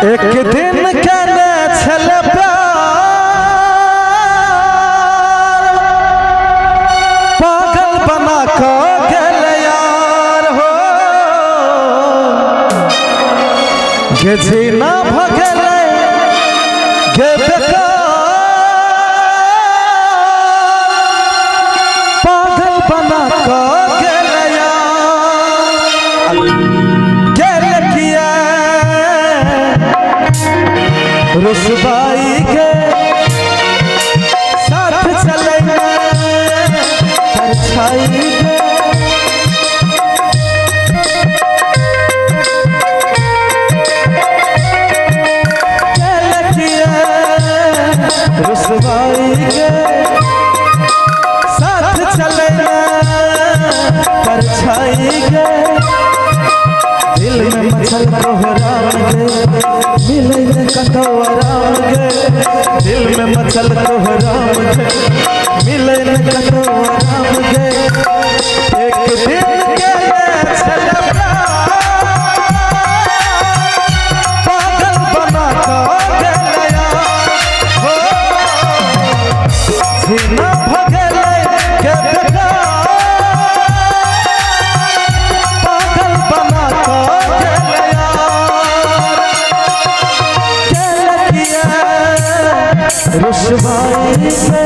एक दिन कहने छल प्यार पागल बना को गेल यार हो गे जीना भगल गे बेकार पागल बना को गेल यार गेल किया रुसवाई के साथ चले परछाई के रुसवाई के साथ चले परछाई के दिल में मचल कोहराम गे मिले कटोराम गे दिल में मचल कोहराम गे मिले कटोराम गे एक दिन के छल पागल बना को गेल हो जीना भगल के बेकार पागल बना को रुसवाई से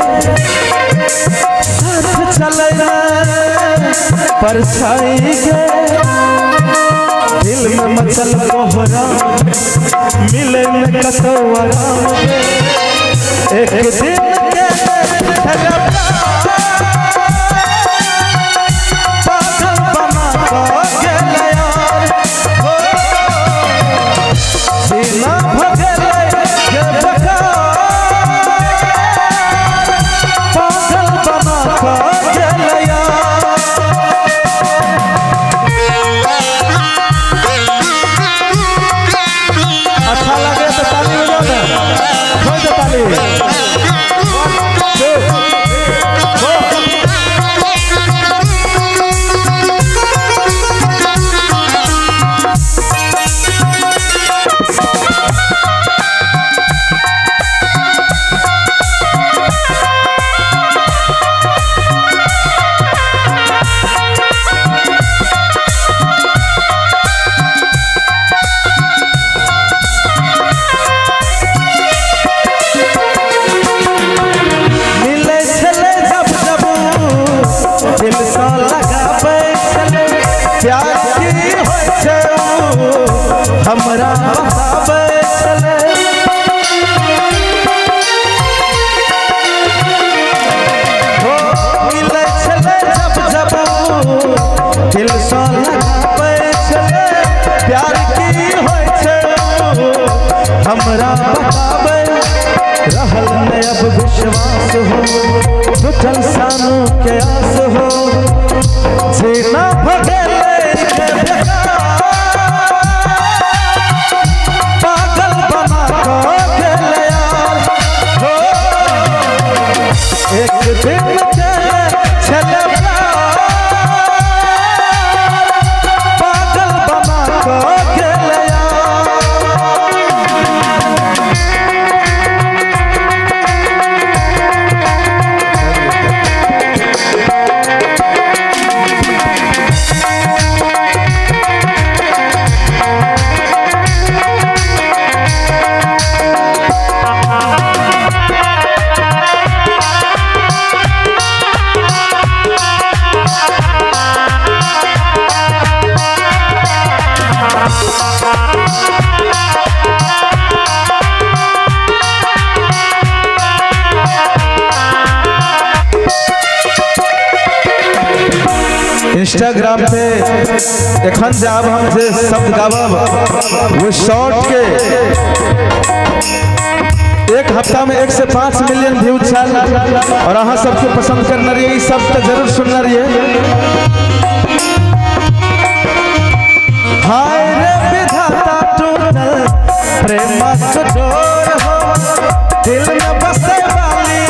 साथ चले परछाई के दिल में मचल कोहराम मिले कटोराम एक दिन के पागल बना को गेल यार हो जीना भगल के बेकार अच्छा लगे तो ताली बजाओ ना, खोल दो ताली। हमरा बतावे चले हो मिले चले जब जब दिल सा लगावे चले प्यार की होय छे हमरा बतावे रहल में अब विश्वास हो टूटल सानू के आस हो जीना भगल के बेकार एक दिन के छल पागल बना को गेल इंस्टाग्राम पे एखन जब हम जे शब्द गावब वो शॉर्ट के एक हफ्ता में 1 से 5 मिलियन व्यू छल और अहाँ सबके पसंद करना रहिए ई सब तो जरूर सुनना रहिए। हाय रे विधाता टूटल प्रेम कठोर हो दिल में बसे वाली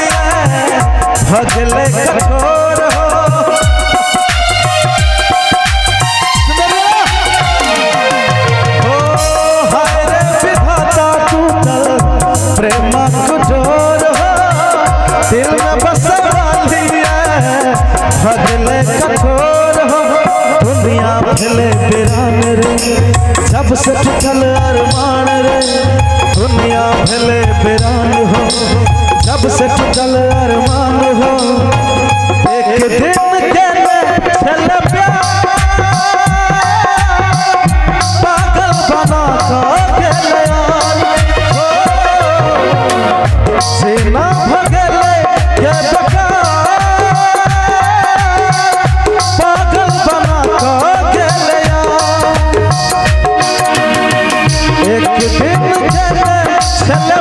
भगले कठोर हो हाय रे विधाता से टूटल अरमान रे दुनिया भले बेरान हो, जब से टूटल अरमान हो एक दिन के छल प्यार पागल बना के सीना भगले के पागल बना के एक दिन चले